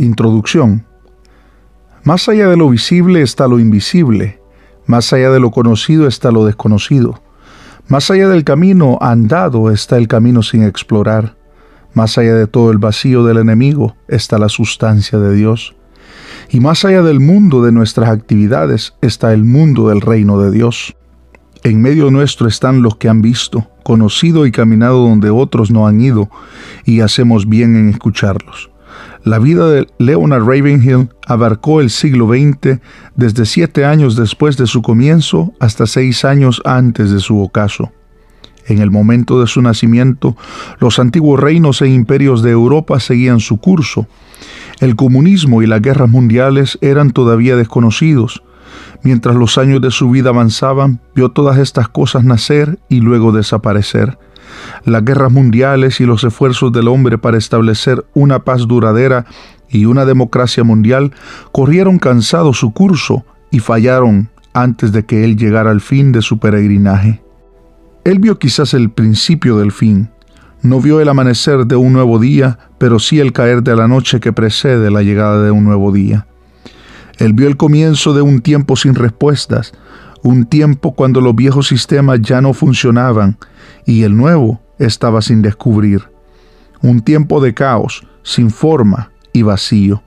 Introducción. Más allá de lo visible está lo invisible. Más allá de lo conocido está lo desconocido. Más allá del camino andado está el camino sin explorar. Más allá de todo el vacío del enemigo está la sustancia de Dios. Y más allá del mundo de nuestras actividades está el mundo del reino de Dios. En medio nuestro están los que han visto, conocido y caminado donde otros no han ido, y hacemos bien en escucharlos. La vida de Leonard Ravenhill abarcó el siglo XX desde 7 años después de su comienzo hasta 6 años antes de su ocaso. En el momento de su nacimiento, los antiguos reinos e imperios de Europa seguían su curso. El comunismo y las guerras mundiales eran todavía desconocidos. Mientras los años de su vida avanzaban, vio todas estas cosas nacer y luego desaparecer. Las guerras mundiales y los esfuerzos del hombre para establecer una paz duradera y una democracia mundial corrieron cansados su curso y fallaron antes de que él llegara al fin de su peregrinaje. Él vio quizás el principio del fin. No vio el amanecer de un nuevo día, pero sí el caer de la noche que precede la llegada de un nuevo día. Él vio el comienzo de un tiempo sin respuestas, un tiempo cuando los viejos sistemas ya no funcionaban y el nuevo estaba sin descubrir. Un tiempo de caos, sin forma y vacío.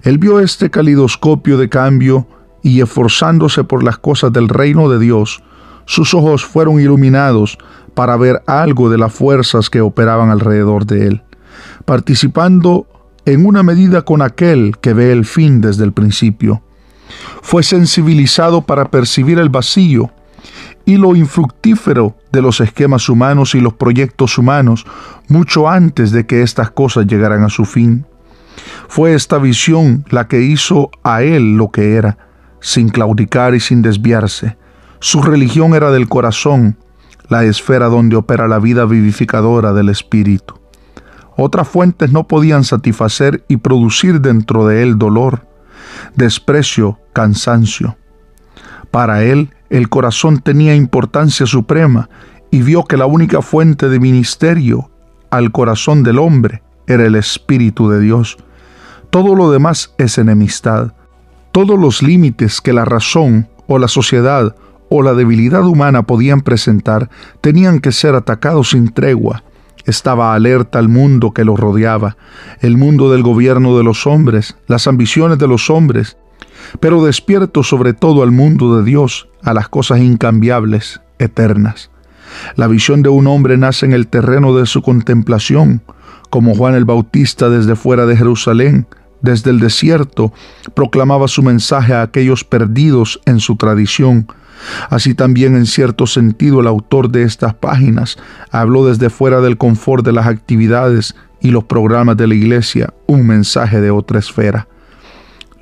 Él vio este calidoscopio de cambio y, esforzándose por las cosas del reino de Dios, sus ojos fueron iluminados para ver algo de las fuerzas que operaban alrededor de él, participando en una medida con aquel que ve el fin desde el principio. Fue sensibilizado para percibir el vacío y lo infructífero de los esquemas humanos y los proyectos humanos mucho antes de que estas cosas llegaran a su fin. Fue esta visión la que hizo a él lo que era, sin claudicar y sin desviarse. Su religión era del corazón, la esfera donde opera la vida vivificadora del espíritu. Otras fuentes no podían satisfacer y producir dentro de él dolor, desprecio, cansancio. Para él, el corazón tenía importancia suprema y vio que la única fuente de ministerio al corazón del hombre era el Espíritu de Dios. Todo lo demás es enemistad. Todos los límites que la razón o la sociedad o la debilidad humana podían presentar tenían que ser atacados sin tregua. Estaba alerta al mundo que lo rodeaba, el mundo del gobierno de los hombres, las ambiciones de los hombres, pero despierto sobre todo al mundo de Dios, a las cosas incambiables, eternas. La visión de un hombre nace en el terreno de su contemplación, como Juan el Bautista desde fuera de Jerusalén, desde el desierto, proclamaba su mensaje a aquellos perdidos en su tradición. Así también, en cierto sentido, el autor de estas páginas habló desde fuera del confort de las actividades y los programas de la iglesia, un mensaje de otra esfera.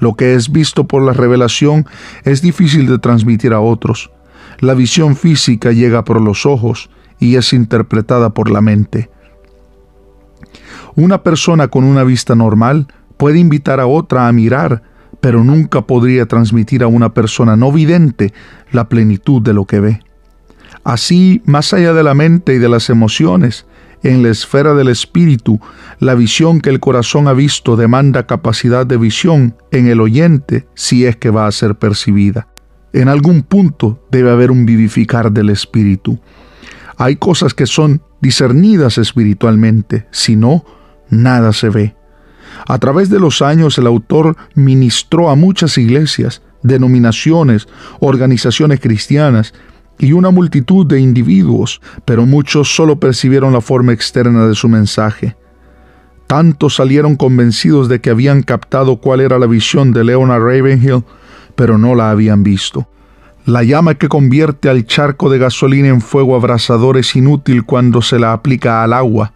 Lo que es visto por la revelación es difícil de transmitir a otros. La visión física llega por los ojos y es interpretada por la mente. Una persona con una vista normal puede invitar a otra a mirar, pero nunca podría transmitir a una persona no vidente la plenitud de lo que ve. Así, más allá de la mente y de las emociones, en la esfera del espíritu, la visión que el corazón ha visto demanda capacidad de visión en el oyente si es que va a ser percibida. En algún punto debe haber un vivificar del espíritu. Hay cosas que son discernidas espiritualmente, si no, nada se ve. A través de los años, el autor ministró a muchas iglesias, denominaciones, organizaciones cristianas y una multitud de individuos, pero muchos solo percibieron la forma externa de su mensaje. Tantos salieron convencidos de que habían captado cuál era la visión de Leonard Ravenhill, pero no la habían visto. La llama que convierte al charco de gasolina en fuego abrasador es inútil cuando se la aplica al agua.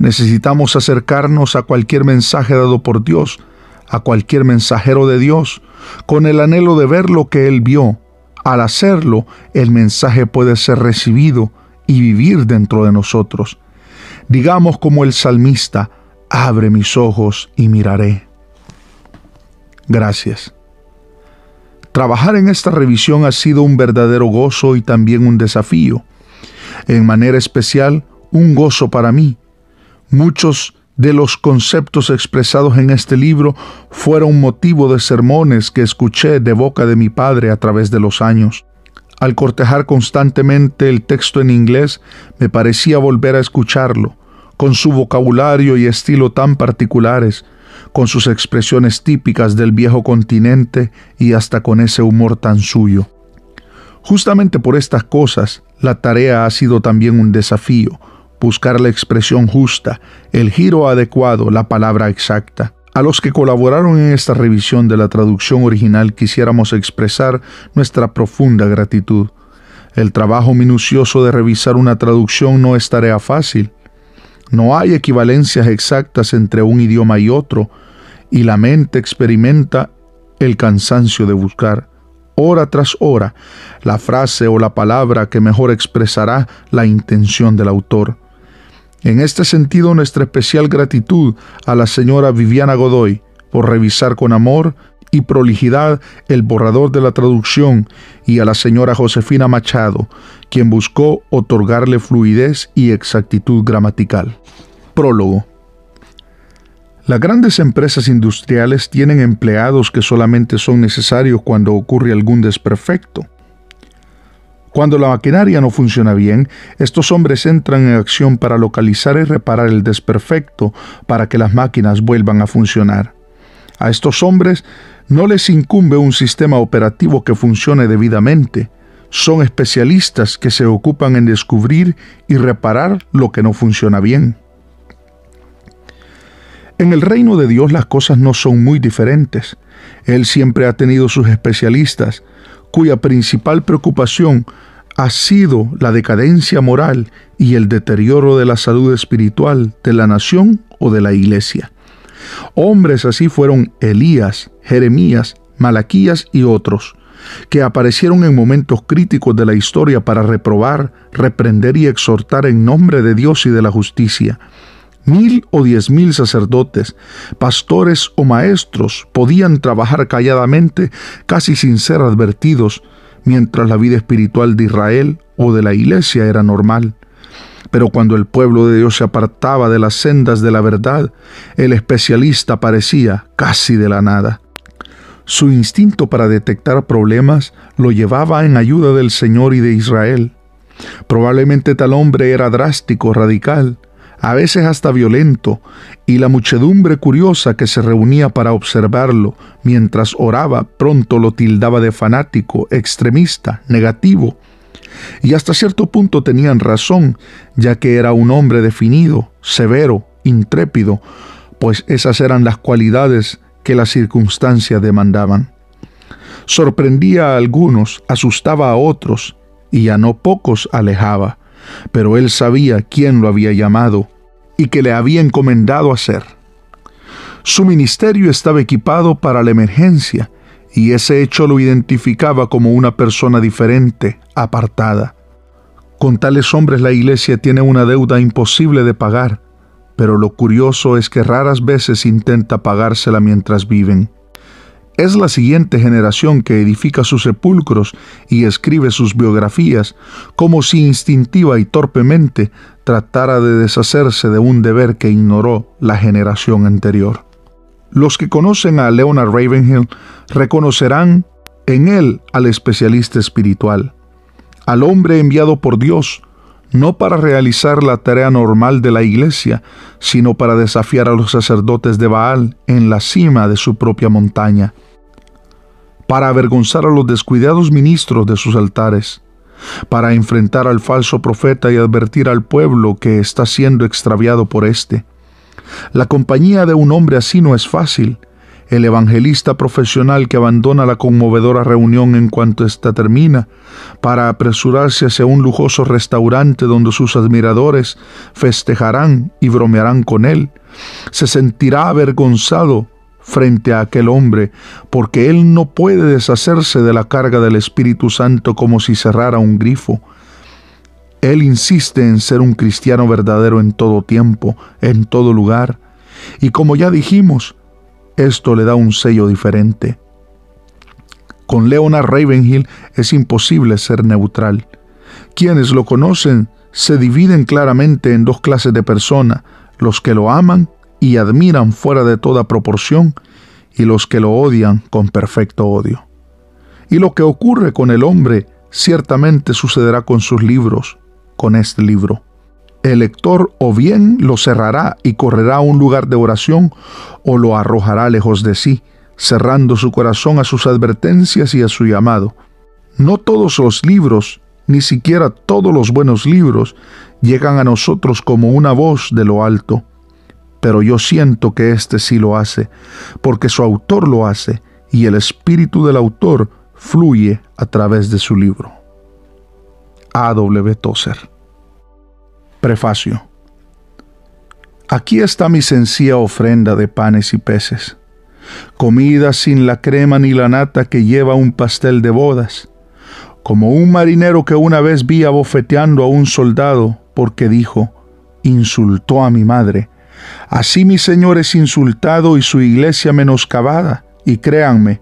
Necesitamos acercarnos a cualquier mensaje dado por Dios, a cualquier mensajero de Dios, con el anhelo de ver lo que Él vio. Al hacerlo, el mensaje puede ser recibido y vivir dentro de nosotros. Digamos como el salmista: abre mis ojos y miraré. Gracias. Trabajar en esta revisión ha sido un verdadero gozo y también un desafío. En manera especial, un gozo para mí. Muchos de los conceptos expresados en este libro fueron motivo de sermones que escuché de boca de mi padre a través de los años. Al cortejar constantemente el texto en inglés, me parecía volver a escucharlo, con su vocabulario y estilo tan particulares, con sus expresiones típicas del viejo continente y hasta con ese humor tan suyo. Justamente por estas cosas, la tarea ha sido también un desafío, buscar la expresión justa, el giro adecuado, la palabra exacta. A los que colaboraron en esta revisión de la traducción original quisiéramos expresar nuestra profunda gratitud. El trabajo minucioso de revisar una traducción no es tarea fácil. No hay equivalencias exactas entre un idioma y otro, y la mente experimenta el cansancio de buscar, hora tras hora, la frase o la palabra que mejor expresará la intención del autor. En este sentido, nuestra especial gratitud a la señora Viviana Godoy por revisar con amor y prolijidad el borrador de la traducción, y a la señora Josefina Machado, quien buscó otorgarle fluidez y exactitud gramatical. Prólogo. Las grandes empresas industriales tienen empleados que solamente son necesarios cuando ocurre algún desperfecto. Cuando la maquinaria no funciona bien, estos hombres entran en acción para localizar y reparar el desperfecto para que las máquinas vuelvan a funcionar. A estos hombres no les incumbe un sistema operativo que funcione debidamente. Son especialistas que se ocupan en descubrir y reparar lo que no funciona bien. En el reino de Dios las cosas no son muy diferentes. Él siempre ha tenido sus especialistas, cuya principal preocupación ha sido la decadencia moral y el deterioro de la salud espiritual de la nación o de la iglesia. Hombres así fueron Elías, Jeremías, Malaquías y otros, que aparecieron en momentos críticos de la historia para reprobar, reprender y exhortar en nombre de Dios y de la justicia. 1,000 o 10,000 sacerdotes, pastores o maestros podían trabajar calladamente, casi sin ser advertidos, mientras la vida espiritual de Israel o de la iglesia era normal. Pero cuando el pueblo de Dios se apartaba de las sendas de la verdad, el especialista aparecía casi de la nada. Su instinto para detectar problemas lo llevaba en ayuda del Señor y de Israel. Probablemente tal hombre era drástico, radical, a veces hasta violento, y la muchedumbre curiosa que se reunía para observarlo mientras oraba pronto lo tildaba de fanático, extremista, negativo. Y hasta cierto punto tenían razón, ya que era un hombre definido, severo, intrépido, pues esas eran las cualidades que las circunstancias demandaban. Sorprendía a algunos, asustaba a otros, y a no pocos alejaba. Pero él sabía quién lo había llamado y que le había encomendado hacer. Su ministerio estaba equipado para la emergencia, y ese hecho lo identificaba como una persona diferente, apartada. Con tales hombres la iglesia tiene una deuda imposible de pagar, pero lo curioso es que raras veces intenta pagársela mientras viven. Es la siguiente generación que edifica sus sepulcros y escribe sus biografías, como si instintiva y torpemente tratara de deshacerse de un deber que ignoró la generación anterior. Los que conocen a Leonard Ravenhill reconocerán en él al especialista espiritual, al hombre enviado por Dios, no para realizar la tarea normal de la iglesia, sino para desafiar a los sacerdotes de Baal en la cima de su propia montaña, para avergonzar a los descuidados ministros de sus altares, para enfrentar al falso profeta y advertir al pueblo que está siendo extraviado por éste. La compañía de un hombre así no es fácil. El evangelista profesional que abandona la conmovedora reunión en cuanto ésta termina, para apresurarse hacia un lujoso restaurante donde sus admiradores festejarán y bromearán con él, se sentirá avergonzado frente a aquel hombre, porque él no puede deshacerse de la carga del Espíritu Santo como si cerrara un grifo. Él insiste en ser un cristiano verdadero en todo tiempo, en todo lugar, y como ya dijimos, esto le da un sello diferente. Con Leonard Ravenhill es imposible ser neutral. Quienes lo conocen se dividen claramente en dos clases de personas, los que lo aman y admiran fuera de toda proporción, y los que lo odian con perfecto odio. Y lo que ocurre con el hombre ciertamente sucederá con sus libros, con este libro. El lector o bien lo cerrará y correrá a un lugar de oración, o lo arrojará lejos de sí, cerrando su corazón a sus advertencias y a su llamado. No todos los libros, ni siquiera todos los buenos libros, llegan a nosotros como una voz de lo alto. Pero yo siento que este sí lo hace, porque su autor lo hace, y el espíritu del autor fluye a través de su libro. A. W. Tozer. Prefacio. Aquí está mi sencilla ofrenda de panes y peces, comida sin la crema ni la nata que lleva un pastel de bodas, como un marinero que una vez vi abofeteando a un soldado porque dijo, insultó a mi madre. Así mi Señor es insultado y su iglesia menoscabada, y créanme,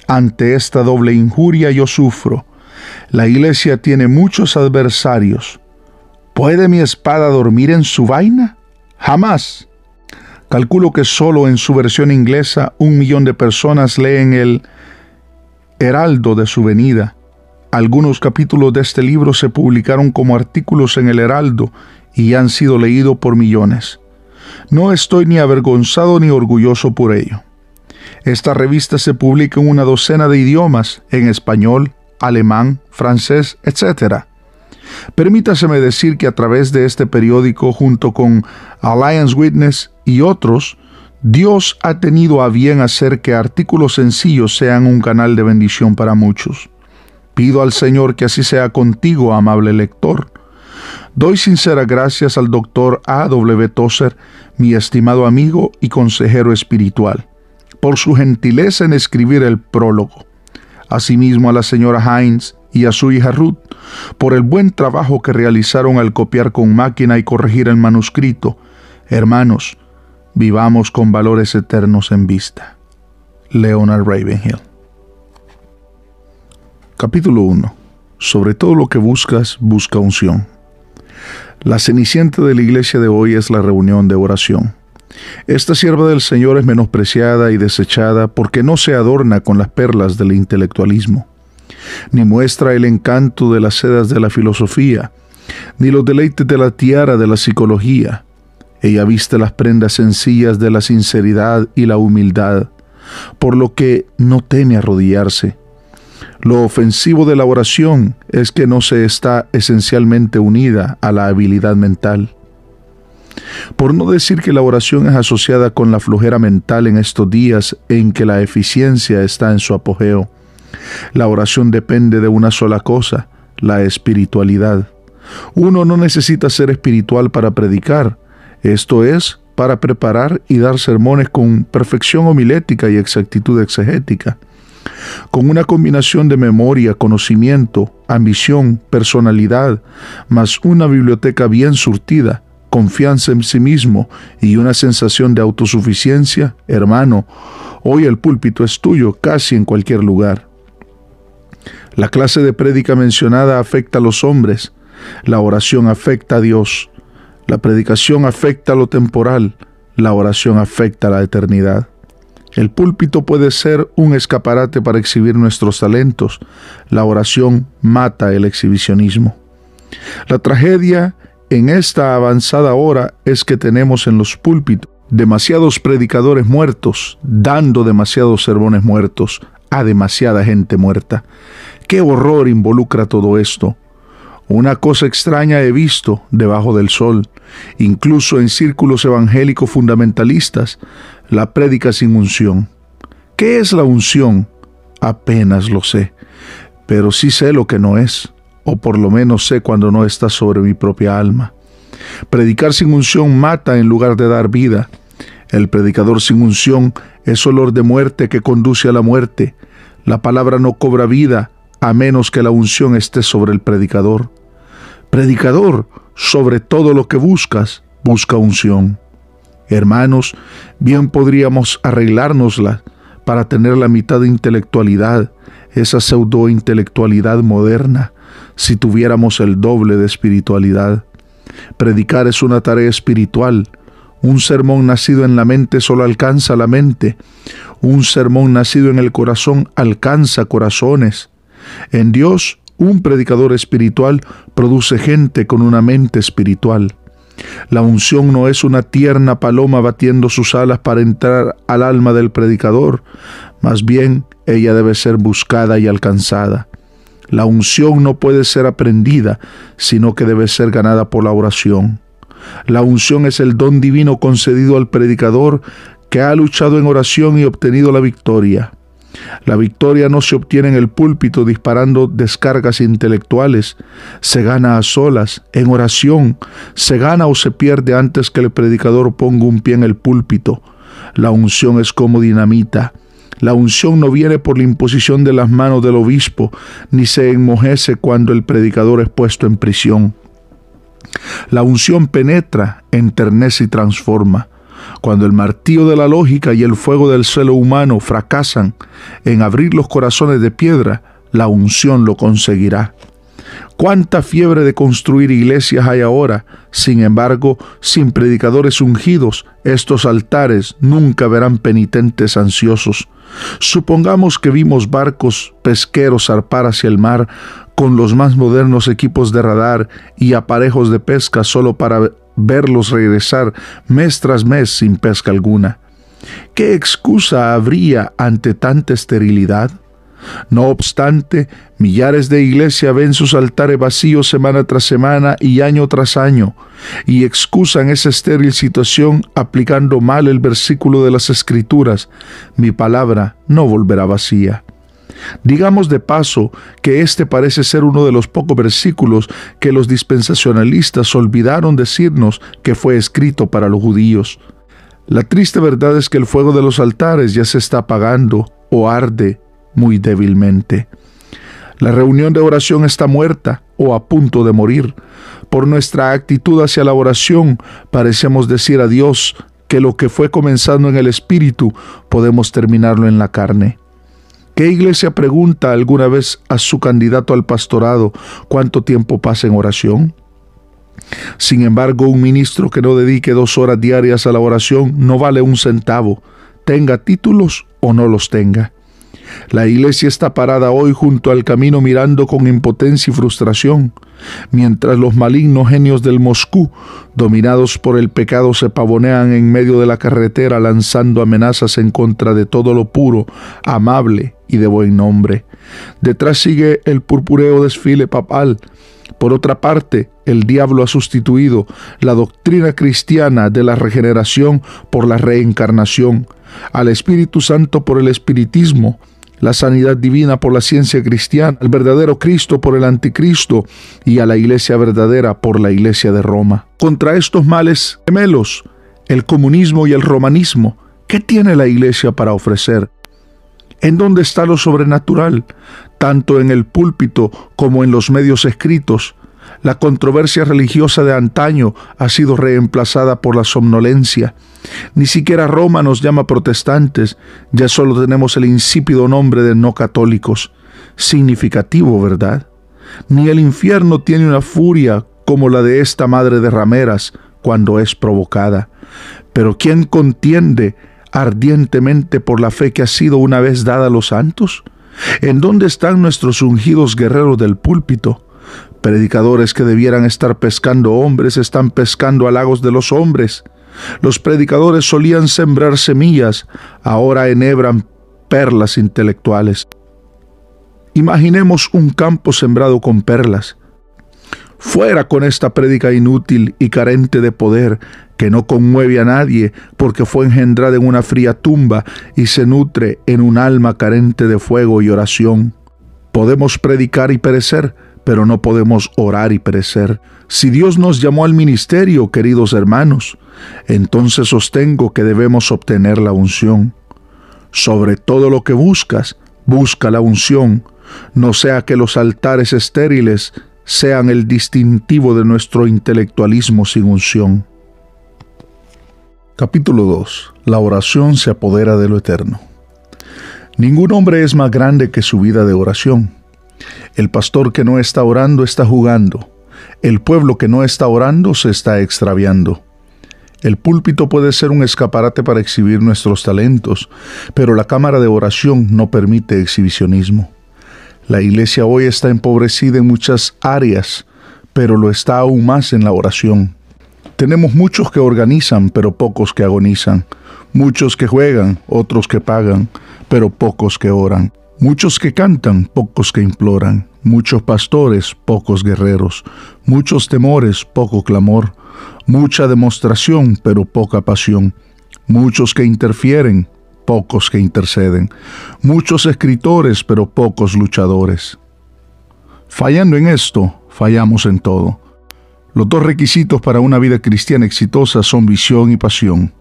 ante esta doble injuria yo sufro. La iglesia tiene muchos adversarios. ¿Puede mi espada dormir en su vaina? Jamás. Calculo que solo en su versión inglesa 1 millón de personas leen el heraldo de su venida. Algunos capítulos de este libro se publicaron como artículos en el Heraldo y han sido leídos por millones. No estoy ni avergonzado ni orgulloso por ello. Esta revista se publica en una docena de idiomas, en español, alemán, francés, etc. Permítaseme decir que a través de este periódico, junto con Alliance Witness y otros, Dios ha tenido a bien hacer que artículos sencillos sean un canal de bendición para muchos. Pido al Señor que así sea contigo, amable lector. Doy sinceras gracias al Dr. A. W. Tozer, mi estimado amigo y consejero espiritual, por su gentileza en escribir el prólogo. Asimismo a la señora Hines y a su hija Ruth, por el buen trabajo que realizaron al copiar con máquina y corregir el manuscrito. Hermanos, vivamos con valores eternos en vista. Leonard Ravenhill. Capítulo 1. Sobre todo lo que buscas, busca unción. La cenicienta de la iglesia de hoy es la reunión de oración. Esta sierva del Señor es menospreciada y desechada porque no se adorna con las perlas del intelectualismo, ni muestra el encanto de las sedas de la filosofía, ni los deleites de la tiara de la psicología. Ella viste las prendas sencillas de la sinceridad y la humildad, por lo que no teme arrodillarse. Lo ofensivo de la oración es que no se está esencialmente unida a la habilidad mental. Por no decir que la oración es asociada con la flojera mental en estos días en que la eficiencia está en su apogeo. La oración depende de una sola cosa, la espiritualidad. Uno no necesita ser espiritual para predicar, esto es, para preparar y dar sermones con perfección homilética y exactitud exegética. Con una combinación de memoria, conocimiento, ambición, personalidad, más una biblioteca bien surtida, confianza en sí mismo y una sensación de autosuficiencia, hermano, hoy el púlpito es tuyo casi en cualquier lugar. La clase de prédica mencionada afecta a los hombres, la oración afecta a Dios, la predicación afecta a lo temporal, la oración afecta a la eternidad. El púlpito puede ser un escaparate para exhibir nuestros talentos. La oración mata el exhibicionismo. La tragedia en esta avanzada hora es que tenemos en los púlpitos demasiados predicadores muertos, dando demasiados sermones muertos a demasiada gente muerta. ¡Qué horror involucra todo esto! Una cosa extraña he visto debajo del sol, incluso en círculos evangélicos fundamentalistas, la prédica sin unción. ¿Qué es la unción? Apenas lo sé, pero sí sé lo que no es, o por lo menos sé cuando no está sobre mi propia alma. Predicar sin unción mata en lugar de dar vida. El predicador sin unción es olor de muerte que conduce a la muerte. La palabra no cobra vida a menos que la unción esté sobre el predicador. Predicador, sobre todo lo que buscas, busca unción. Hermanos, bien podríamos arreglárnosla para tener la mitad de intelectualidad, esa pseudo-intelectualidad moderna, si tuviéramos el doble de espiritualidad. Predicar es una tarea espiritual, Un sermón nacido en la mente solo alcanza la mente. Un sermón nacido en el corazón alcanza corazones. En Dios, un predicador espiritual produce gente con una mente espiritual. La unción no es una tierna paloma batiendo sus alas para entrar al alma del predicador. Más bien, ella debe ser buscada y alcanzada. La unción no puede ser aprendida, sino que debe ser ganada por la oración. La unción es el don divino concedido al predicador que ha luchado en oración y obtenido la victoria. La victoria no se obtiene en el púlpito disparando descargas intelectuales, se gana a solas, en oración, se gana o se pierde antes que el predicador ponga un pie en el púlpito. La unción es como dinamita. La unción no viene por la imposición de las manos del obispo, ni se enmojece cuando el predicador es puesto en prisión. La unción penetra, enternece y transforma. Cuando el martillo de la lógica y el fuego del celo humano fracasan en abrir los corazones de piedra, la unción lo conseguirá. ¿Cuánta fiebre de construir iglesias hay ahora? Sin embargo, sin predicadores ungidos, estos altares nunca verán penitentes ansiosos. Supongamos que vimos barcos pesqueros zarpar hacia el mar con los más modernos equipos de radar y aparejos de pesca solo para verlos regresar mes tras mes sin pesca alguna. ¿Qué excusa habría ante tanta esterilidad? No obstante, millares de iglesias ven sus altares vacíos semana tras semana y año tras año, y excusan esa estéril situación aplicando mal el versículo de las Escrituras: mi palabra no volverá vacía. Digamos de paso que este parece ser uno de los pocos versículos que los dispensacionalistas olvidaron decirnos que fue escrito para los judíos. La triste verdad es que el fuego de los altares ya se está apagando o arde muy débilmente. La reunión de oración está muerta o a punto de morir. Por nuestra actitud hacia la oración, parecemos decir a Dios que lo que fue comenzando en el espíritu, podemos terminarlo en la carne. ¿Qué iglesia pregunta alguna vez a su candidato al pastorado cuánto tiempo pasa en oración? Sin embargo, un ministro que no dedique 2 horas diarias a la oración no vale un centavo, tenga títulos o no los tenga. La iglesia está parada hoy junto al camino mirando con impotencia y frustración, mientras los malignos genios del Moscú, dominados por el pecado, se pavonean en medio de la carretera lanzando amenazas en contra de todo lo puro, amable y de buen nombre. Detrás sigue el purpúreo desfile papal. Por otra parte, el diablo ha sustituido la doctrina cristiana de la regeneración por la reencarnación, al Espíritu Santo por el espiritismo, la sanidad divina por la ciencia cristiana, al verdadero Cristo por el anticristo y a la iglesia verdadera por la iglesia de Roma. Contra estos males gemelos, el comunismo y el romanismo, ¿qué tiene la iglesia para ofrecer? ¿En dónde está lo sobrenatural? Tanto en el púlpito como en los medios escritos. La controversia religiosa de antaño ha sido reemplazada por la somnolencia. Ni siquiera Roma nos llama protestantes, ya solo tenemos el insípido nombre de no católicos. Significativo, ¿verdad? Ni el infierno tiene una furia como la de esta madre de rameras cuando es provocada. Pero ¿quién contiende ardientemente por la fe que ha sido una vez dada a los santos? ¿En dónde están nuestros ungidos guerreros del púlpito? Predicadores que debieran estar pescando hombres están pescando halagos de los hombres. Los predicadores solían sembrar semillas, ahora enhebran perlas intelectuales. Imaginemos un campo sembrado con perlas. Fuera con esta prédica inútil y carente de poder, que no conmueve a nadie porque fue engendrada en una fría tumba y se nutre en un alma carente de fuego y oración. Podemos predicar y perecer, pero no podemos orar y perecer. Si Dios nos llamó al ministerio, queridos hermanos, entonces sostengo que debemos obtener la unción. Sobre todo lo que buscas, busca la unción, no sea que los altares estériles sean el distintivo de nuestro intelectualismo sin unción. Capítulo 2. La oración se apodera de lo eterno. Ningún hombre es más grande que su vida de oración. El pastor que no está orando está jugando. El pueblo que no está orando se está extraviando. El púlpito puede ser un escaparate para exhibir nuestros talentos, pero la cámara de oración no permite exhibicionismo. La iglesia hoy está empobrecida en muchas áreas, pero lo está aún más en la oración. Tenemos muchos que organizan, pero pocos que agonizan. Muchos que juegan, otros que pagan, pero pocos que oran. Muchos que cantan, pocos que imploran. Muchos pastores, pocos guerreros. Muchos temores, poco clamor. Mucha demostración, pero poca pasión. Muchos que interfieren, pocos que interceden. Muchos escritores, pero pocos luchadores. Fallando en esto, fallamos en todo. Los dos requisitos para una vida cristiana exitosa son visión y pasión.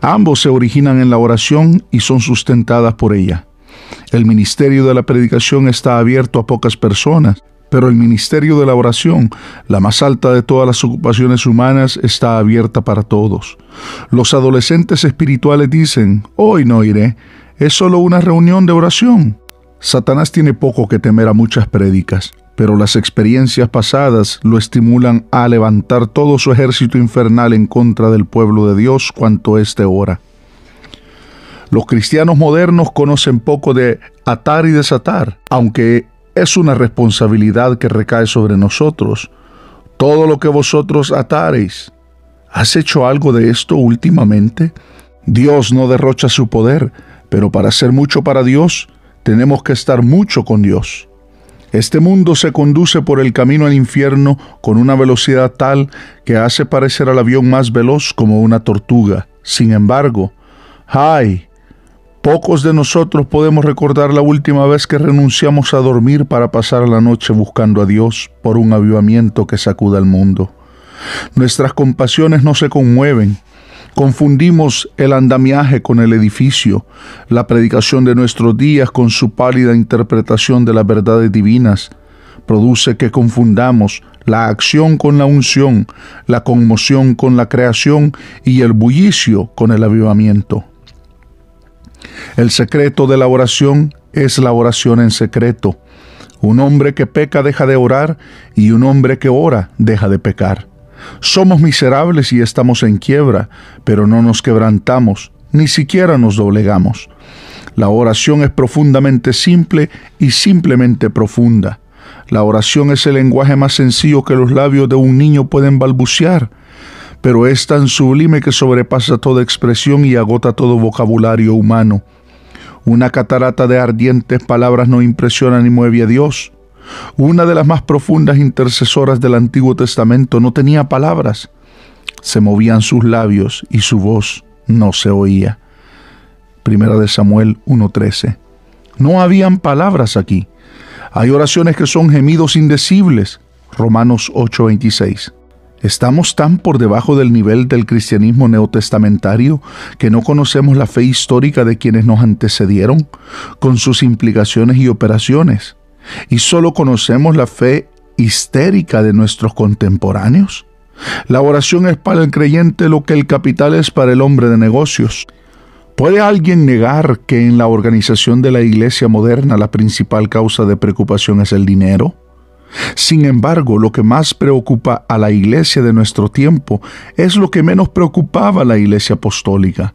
Ambos se originan en la oración y son sustentadas por ella. El ministerio de la predicación está abierto a pocas personas, pero el ministerio de la oración, la más alta de todas las ocupaciones humanas, está abierta para todos. Los adolescentes espirituales dicen: hoy no iré, es solo una reunión de oración. Satanás tiene poco que temer a muchas prédicas, pero las experiencias pasadas lo estimulan a levantar todo su ejército infernal en contra del pueblo de Dios cuanto éste ora. Los cristianos modernos conocen poco de atar y desatar, aunque es una responsabilidad que recae sobre nosotros. Todo lo que vosotros atareis. ¿Has hecho algo de esto últimamente? Dios no derrocha su poder, pero para hacer mucho para Dios, tenemos que estar mucho con Dios. Este mundo se conduce por el camino al infierno con una velocidad tal que hace parecer al avión más veloz como una tortuga. Sin embargo, pocos de nosotros podemos recordar la última vez que renunciamos a dormir para pasar la noche buscando a Dios por un avivamiento que sacuda al mundo. Nuestras compasiones no se conmueven. Confundimos el andamiaje con el edificio, la predicación de nuestros días con su pálida interpretación de las verdades divinas. Produce que confundamos la acción con la unción, la conmoción con la creación y el bullicio con el avivamiento. El secreto de la oración es la oración en secreto. Un hombre que peca deja de orar y un hombre que ora deja de pecar. Somos miserables y estamos en quiebra, pero no nos quebrantamos, ni siquiera nos doblegamos. La oración es profundamente simple y simplemente profunda. La oración es el lenguaje más sencillo que los labios de un niño pueden balbucear, pero es tan sublime que sobrepasa toda expresión y agota todo vocabulario humano. Una catarata de ardientes palabras no impresiona ni mueve a Dios. Una de las más profundas intercesoras del Antiguo Testamento no tenía palabras. Se movían sus labios y su voz no se oía. Primera de Samuel 1:13. No habían palabras aquí. Hay oraciones que son gemidos indecibles. Romanos 8:26. ¿Estamos tan por debajo del nivel del cristianismo neotestamentario que no conocemos la fe histórica de quienes nos antecedieron, con sus implicaciones y operaciones, y solo conocemos la fe histérica de nuestros contemporáneos? La oración es para el creyente lo que el capital es para el hombre de negocios. ¿Puede alguien negar que en la organización de la iglesia moderna la principal causa de preocupación es el dinero? Sin embargo, lo que más preocupa a la iglesia de nuestro tiempo es lo que menos preocupaba a la iglesia apostólica.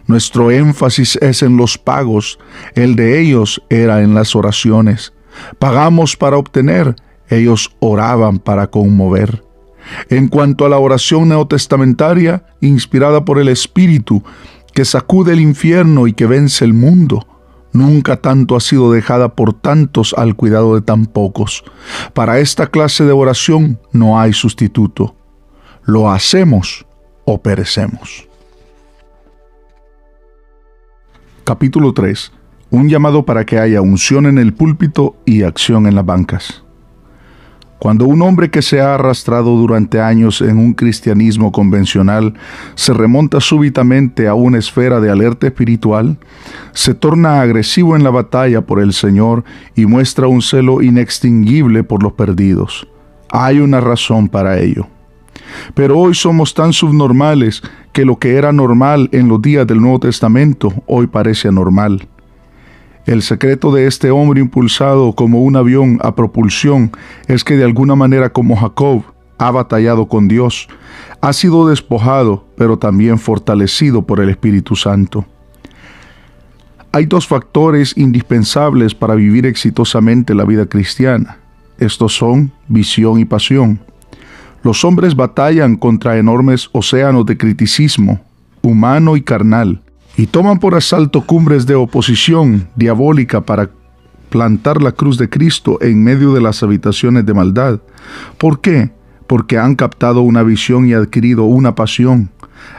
Nuestro énfasis es en los pagos, el de ellos era en las oraciones. Pagamos para obtener, ellos oraban para conmover. En cuanto a la oración neotestamentaria, inspirada por el Espíritu, que sacude el infierno y que vence el mundo, nunca tanto ha sido dejada por tantos al cuidado de tan pocos. Para esta clase de oración no hay sustituto. Lo hacemos o perecemos. Capítulo 3. Un llamado para que haya unción en el púlpito y acción en las bancas. Cuando un hombre que se ha arrastrado durante años en un cristianismo convencional se remonta súbitamente a una esfera de alerta espiritual, se torna agresivo en la batalla por el Señor y muestra un celo inextinguible por los perdidos. Hay una razón para ello. Pero hoy somos tan subnormales que lo que era normal en los días del Nuevo Testamento hoy parece anormal. El secreto de este hombre impulsado como un avión a propulsión es que de alguna manera como Jacob ha batallado con Dios, ha sido despojado, pero también fortalecido por el Espíritu Santo. Hay dos factores indispensables para vivir exitosamente la vida cristiana. Estos son visión y pasión. Los hombres batallan contra enormes océanos de criticismo, humano y carnal, y toman por asalto cumbres de oposición diabólica para plantar la cruz de Cristo en medio de las habitaciones de maldad. ¿Por qué? Porque han captado una visión y adquirido una pasión.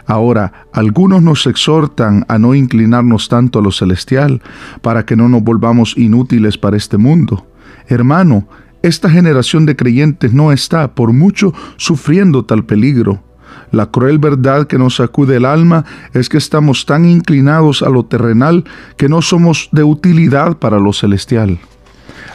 Ahora, algunos nos exhortan a no inclinarnos tanto a lo celestial, para que no nos volvamos inútiles para este mundo. Hermano, esta generación de creyentes no está, por mucho, sufriendo tal peligro. La cruel verdad que nos sacude el alma es que estamos tan inclinados a lo terrenal que no somos de utilidad para lo celestial.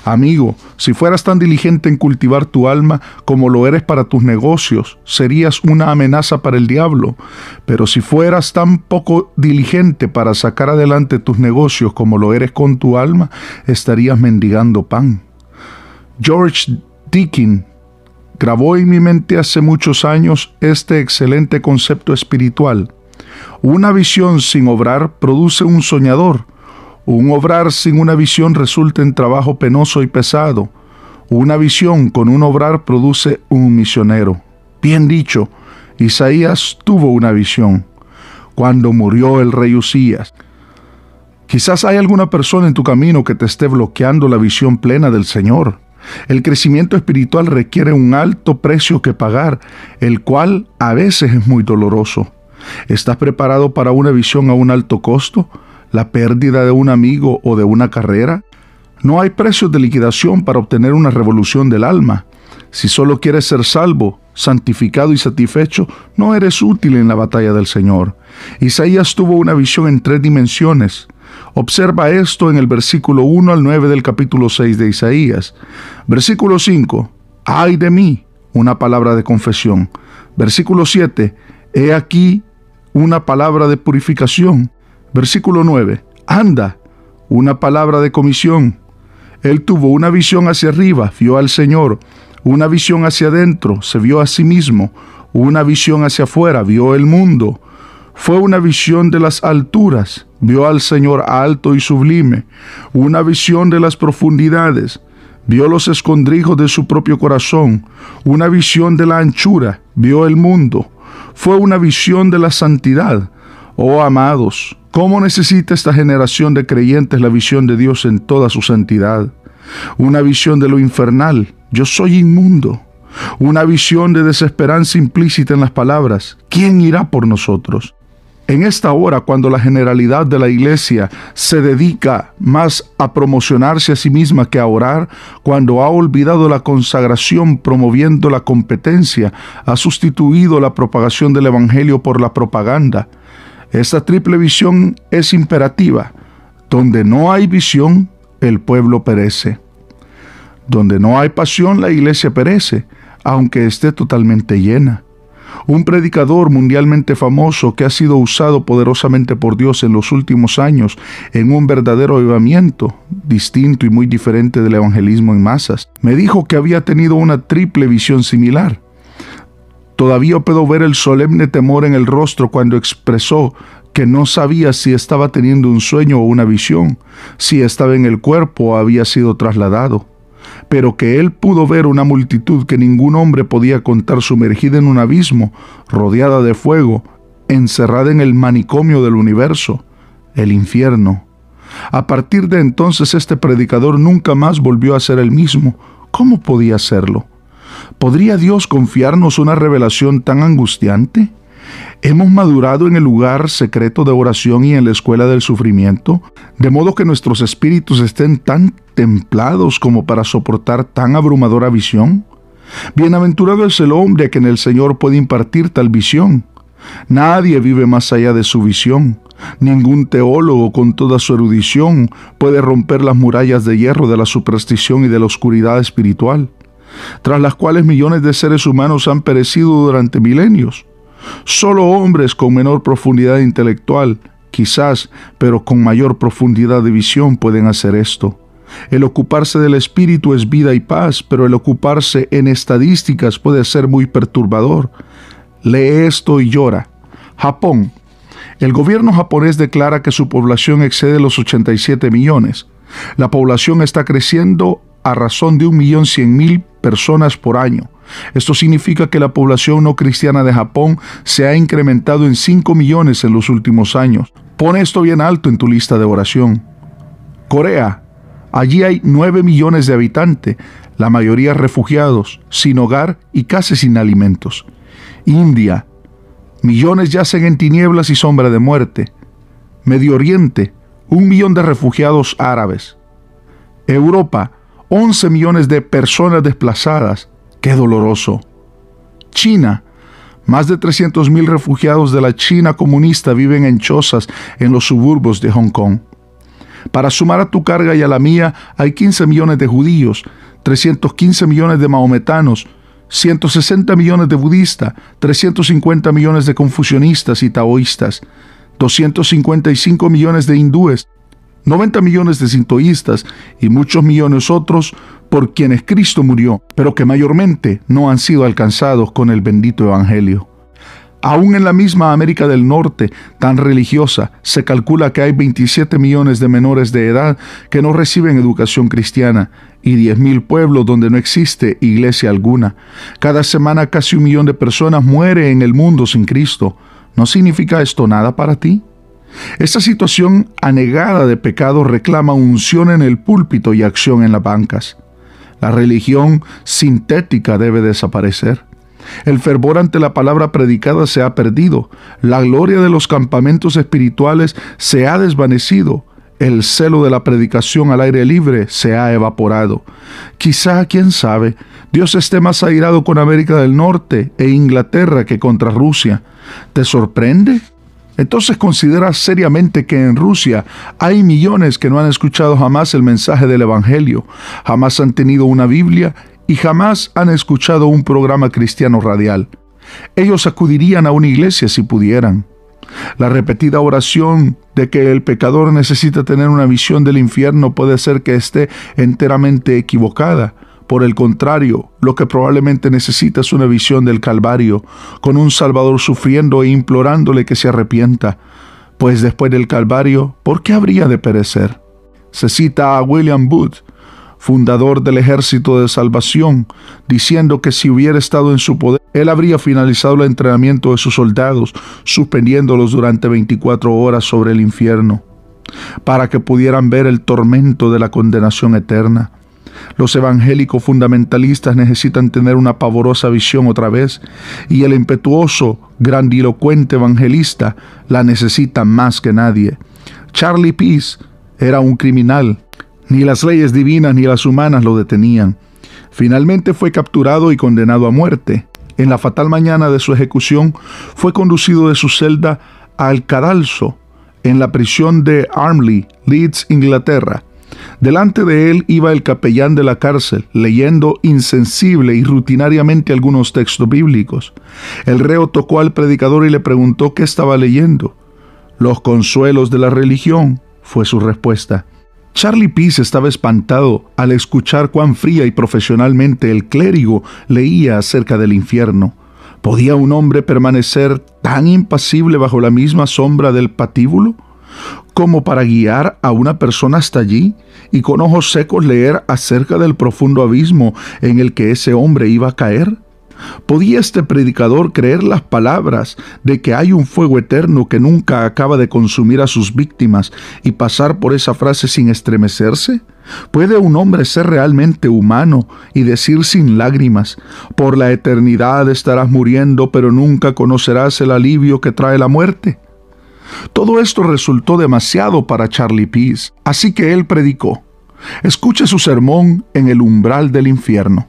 Amigo, si fueras tan diligente en cultivar tu alma como lo eres para tus negocios, serías una amenaza para el diablo. Pero si fueras tan poco diligente para sacar adelante tus negocios como lo eres con tu alma, estarías mendigando pan. George Dickens grabó en mi mente hace muchos años este excelente concepto espiritual. Una visión sin obrar produce un soñador. Un obrar sin una visión resulta en trabajo penoso y pesado. Una visión con un obrar produce un misionero. Bien dicho, Isaías tuvo una visión cuando murió el rey Usías. Quizás hay alguna persona en tu camino que te esté bloqueando la visión plena del Señor. El crecimiento espiritual requiere un alto precio que pagar, el cual a veces es muy doloroso. ¿Estás preparado para una visión a un alto costo? ¿La pérdida de un amigo o de una carrera? No hay precios de liquidación para obtener una revolución del alma. Si solo quieres ser salvo, santificado y satisfecho, no eres útil en la batalla del Señor. Isaías tuvo una visión en 3 dimensiones. Observa esto en el versículo 1 al 9 del capítulo 6 de Isaías. Versículo 5. ¡Ay de mí! Una palabra de confesión. Versículo 7. He aquí una palabra de purificación. Versículo 9. Anda, una palabra de comisión. Él tuvo una visión hacia arriba, vio al Señor. Una visión hacia adentro, se vio a sí mismo. Una visión hacia afuera, vio el mundo. Fue una visión de las alturas, vio al Señor alto y sublime. Una visión de las profundidades, vio los escondrijos de su propio corazón. Una visión de la anchura, vio el mundo. Fue una visión de la santidad. Oh amados, ¿cómo necesita esta generación de creyentes la visión de Dios en toda su santidad? Una visión de lo infernal, yo soy inmundo. Una visión de desesperanza implícita en las palabras, ¿quién irá por nosotros? En esta hora, cuando la generalidad de la iglesia se dedica más a promocionarse a sí misma que a orar, cuando ha olvidado la consagración promoviendo la competencia, ha sustituido la propagación del evangelio por la propaganda. Esta triple visión es imperativa. Donde no hay visión, el pueblo perece. Donde no hay pasión, la iglesia perece, aunque esté totalmente llena. Un predicador mundialmente famoso que ha sido usado poderosamente por Dios en los últimos años en un verdadero avivamiento, distinto y muy diferente del evangelismo en masas, me dijo que había tenido una triple visión similar. Todavía puedo ver el solemne temor en el rostro cuando expresó que no sabía si estaba teniendo un sueño o una visión, si estaba en el cuerpo o había sido trasladado, pero que él pudo ver una multitud que ningún hombre podía contar sumergida en un abismo, rodeada de fuego, encerrada en el manicomio del universo, el infierno. A partir de entonces este predicador nunca más volvió a ser el mismo. ¿Cómo podía hacerlo? ¿Podría Dios confiarnos una revelación tan angustiante? ¿Hemos madurado en el lugar secreto de oración y en la escuela del sufrimiento, de modo que nuestros espíritus estén tan templados como para soportar tan abrumadora visión? Bienaventurado es el hombre a quien el Señor puede impartir tal visión. Nadie vive más allá de su visión. Ningún teólogo con toda su erudición puede romper las murallas de hierro de la superstición y de la oscuridad espiritual, tras las cuales millones de seres humanos han perecido durante milenios. Solo hombres con menor profundidad intelectual, quizás, pero con mayor profundidad de visión pueden hacer esto. El ocuparse del espíritu es vida y paz, pero el ocuparse en estadísticas puede ser muy perturbador. Lee esto y llora. Japón. El gobierno japonés declara que su población excede los 87 millones. La población está creciendo a razón de 1.100.000 personas por año. Esto significa que la población no cristiana de Japón se ha incrementado en 5 millones en los últimos años. Pon esto bien alto en tu lista de oración. Corea. Allí hay 9 millones de habitantes, la mayoría refugiados, sin hogar y casi sin alimentos. India. Millones yacen en tinieblas y sombra de muerte. Medio Oriente. 1 millón de refugiados árabes. Europa. 11 millones de personas desplazadas. ¡Qué doloroso! China. Más de 300.000 refugiados de la China comunista viven en chozas en los suburbios de Hong Kong. Para sumar a tu carga y a la mía, hay 15 millones de judíos, 315 millones de maometanos, 160 millones de budistas, 350 millones de confucionistas y taoístas, 255 millones de hindúes, 90 millones de sintoístas y muchos millones otros por quienes Cristo murió, pero que mayormente no han sido alcanzados con el bendito Evangelio. Aún en la misma América del Norte, tan religiosa, se calcula que hay 27 millones de menores de edad que no reciben educación cristiana y 10.000 pueblos donde no existe iglesia alguna. Cada semana casi 1 millón de personas muere en el mundo sin Cristo. ¿No significa esto nada para ti? Esta situación anegada de pecado reclama unción en el púlpito y acción en las bancas. La religión sintética debe desaparecer. El fervor ante la palabra predicada se ha perdido. La gloria de los campamentos espirituales se ha desvanecido. El celo de la predicación al aire libre se ha evaporado. Quizá, quién sabe, Dios esté más airado con América del Norte e Inglaterra que contra Rusia. ¿Te sorprende? Entonces considera seriamente que en Rusia hay millones que no han escuchado jamás el mensaje del Evangelio, jamás han tenido una Biblia y jamás han escuchado un programa cristiano radial. Ellos acudirían a una iglesia si pudieran. La repetida oración de que el pecador necesita tener una visión del infierno puede ser que esté enteramente equivocada. Por el contrario, lo que probablemente necesita es una visión del Calvario, con un Salvador sufriendo e implorándole que se arrepienta. Pues después del Calvario, ¿por qué habría de perecer? Se cita a William Booth, fundador del Ejército de Salvación, diciendo que si hubiera estado en su poder, él habría finalizado el entrenamiento de sus soldados, suspendiéndolos durante 24 horas sobre el infierno, para que pudieran ver el tormento de la condenación eterna. Los evangélicos fundamentalistas necesitan tener una pavorosa visión otra vez, y el impetuoso, grandilocuente evangelista la necesita más que nadie. Charlie Peace era un criminal. Ni las leyes divinas ni las humanas lo detenían. Finalmente fue capturado y condenado a muerte. En la fatal mañana de su ejecución, fue conducido de su celda al cadalso, en la prisión de Armley, Leeds, Inglaterra. Delante de él iba el capellán de la cárcel, leyendo insensible y rutinariamente algunos textos bíblicos. El reo tocó al predicador y le preguntó qué estaba leyendo. «Los consuelos de la religión», fue su respuesta. Charlie Peace estaba espantado al escuchar cuán fría y profesionalmente el clérigo leía acerca del infierno. ¿Podía un hombre permanecer tan impasible bajo la misma sombra del patíbulo como para guiar a una persona hasta allí y con ojos secos leer acerca del profundo abismo en el que ese hombre iba a caer? ¿Podía este predicador creer las palabras de que hay un fuego eterno que nunca acaba de consumir a sus víctimas y pasar por esa frase sin estremecerse? ¿Puede un hombre ser realmente humano y decir sin lágrimas, por la eternidad estarás muriendo, pero nunca conocerás el alivio que trae la muerte? Todo esto resultó demasiado para Charlie Peace, así que él predicó. Escuche su sermón en el umbral del infierno.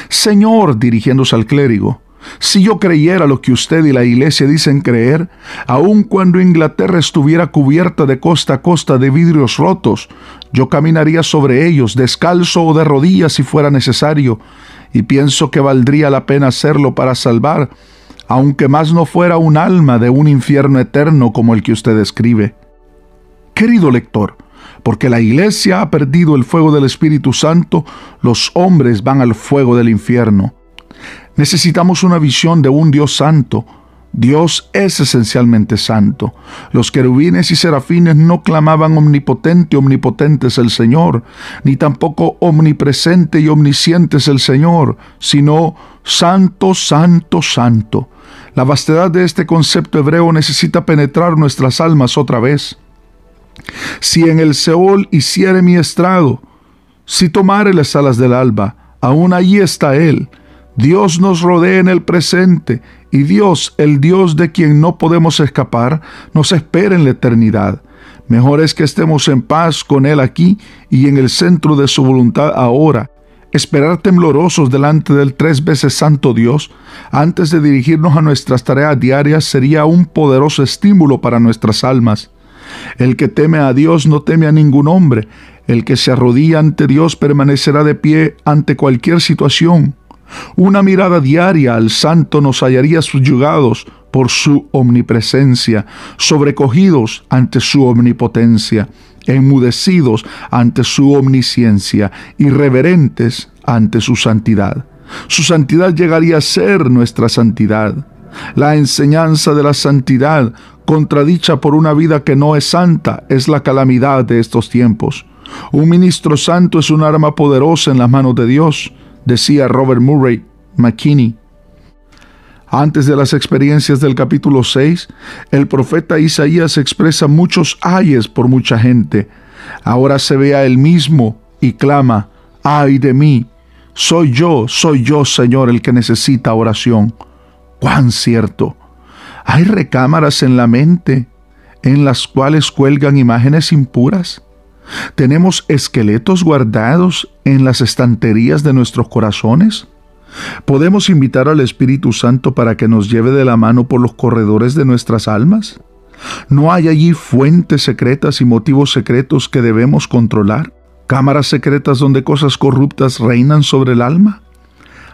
«Señor», dirigiéndose al clérigo, «si yo creyera lo que usted y la iglesia dicen creer, aun cuando Inglaterra estuviera cubierta de costa a costa de vidrios rotos, yo caminaría sobre ellos, descalzo o de rodillas si fuera necesario, y pienso que valdría la pena hacerlo para salvar, aunque más no fuera un alma de un infierno eterno como el que usted describe». Querido lector, Porque la iglesia ha perdido el fuego del Espíritu Santo, los hombres van al fuego del infierno. Necesitamos una visión de un Dios santo. Dios es esencialmente santo. Los querubines y serafines no clamaban omnipotente, omnipotente es el Señor, ni tampoco omnipresente y omnisciente es el Señor, sino santo, santo, santo. La vastedad de este concepto hebreo necesita penetrar nuestras almas otra vez. Si en el Seol hiciere mi estrado, si tomare las alas del alba, aún allí está Él. Dios nos rodea en el presente, y Dios, el Dios de quien no podemos escapar, nos espera en la eternidad. Mejor es que estemos en paz con Él aquí y en el centro de su voluntad ahora. Esperar temblorosos delante del 3 veces santo Dios, antes de dirigirnos a nuestras tareas diarias, sería un poderoso estímulo para nuestras almas. El que teme a Dios no teme a ningún hombre. El que se arrodilla ante Dios permanecerá de pie ante cualquier situación. Una mirada diaria al Santo nos hallaría subyugados por su omnipresencia, sobrecogidos ante su omnipotencia, enmudecidos ante su omnisciencia, irreverentes ante su santidad. Su santidad llegaría a ser nuestra santidad. La enseñanza de la santidad, contradicha por una vida que no es santa, es la calamidad de estos tiempos. Un ministro santo es un arma poderosa en las manos de Dios, decía Robert Murray McKinney. Antes de las experiencias del capítulo 6, el profeta Isaías expresa muchos ayes por mucha gente. Ahora se ve a él mismo y clama: ¡ay de mí! Soy yo, Señor, el que necesita oración. ¡Cuán cierto! ¿Hay recámaras en la mente en las cuales cuelgan imágenes impuras? ¿Tenemos esqueletos guardados en las estanterías de nuestros corazones? ¿Podemos invitar al Espíritu Santo para que nos lleve de la mano por los corredores de nuestras almas? ¿No hay allí fuentes secretas y motivos secretos que debemos controlar? ¿Cámaras secretas donde cosas corruptas reinan sobre el alma?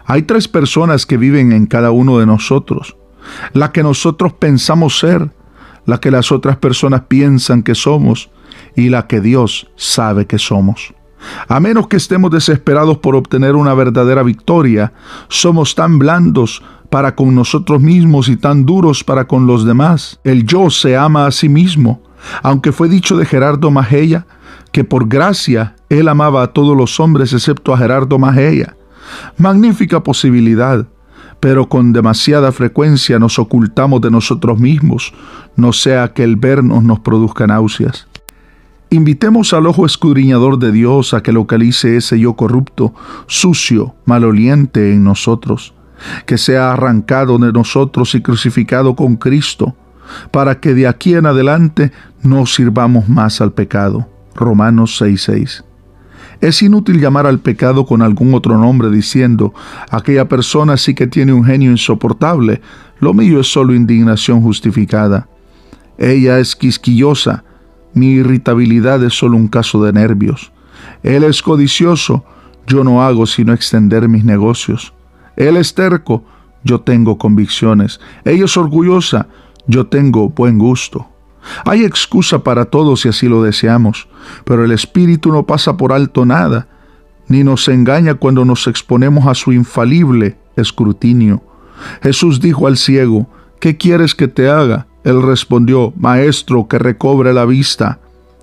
Hay 3 personas que viven en cada uno de nosotros: la que nosotros pensamos ser, la que las otras personas piensan que somos y la que Dios sabe que somos. A menos que estemos desesperados por obtener una verdadera victoria, somos tan blandos para con nosotros mismos y tan duros para con los demás. El yo se ama a sí mismo, aunque fue dicho de Gerardo Majella que por gracia él amaba a todos los hombres excepto a Gerardo Majella. Magnífica posibilidad, pero con demasiada frecuencia nos ocultamos de nosotros mismos, no sea que el vernos nos produzca náuseas. Invitemos al ojo escudriñador de Dios a que localice ese yo corrupto, sucio, maloliente en nosotros, que sea arrancado de nosotros y crucificado con Cristo, para que de aquí en adelante no sirvamos más al pecado. Romanos 6:6. Es inútil llamar al pecado con algún otro nombre diciendo: aquella persona sí que tiene un genio insoportable, lo mío es solo indignación justificada. Ella es quisquillosa, mi irritabilidad es solo un caso de nervios. Él es codicioso, yo no hago sino extender mis negocios. Él es terco, yo tengo convicciones. Ella es orgullosa, yo tengo buen gusto. Hay excusa para todos si así lo deseamos, pero el Espíritu no pasa por alto nada, ni nos engaña cuando nos exponemos a su infalible escrutinio. Jesús dijo al ciego: ¿qué quieres que te haga? Él respondió: Maestro, que recobre la vista.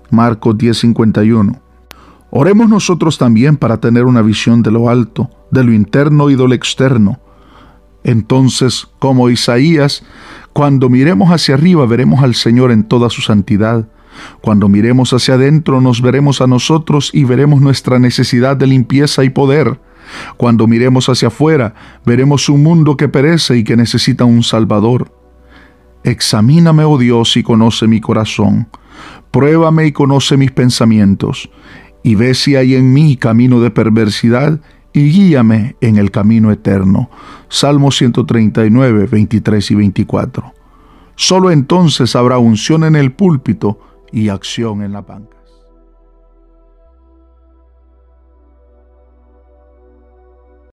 Marcos 10:51. Oremos nosotros también para tener una visión de lo alto, de lo interno y de lo externo. Entonces, como Isaías, cuando miremos hacia arriba veremos al Señor en toda su santidad. Cuando miremos hacia adentro nos veremos a nosotros y veremos nuestra necesidad de limpieza y poder. Cuando miremos hacia afuera veremos un mundo que perece y que necesita un Salvador. Examíname, oh Dios, y conoce mi corazón. Pruébame y conoce mis pensamientos, y ve si hay en mí camino de perversidad, y guíame en el camino eterno. Salmo 139, 23 y 24. Solo entonces habrá unción en el púlpito y acción en la banca.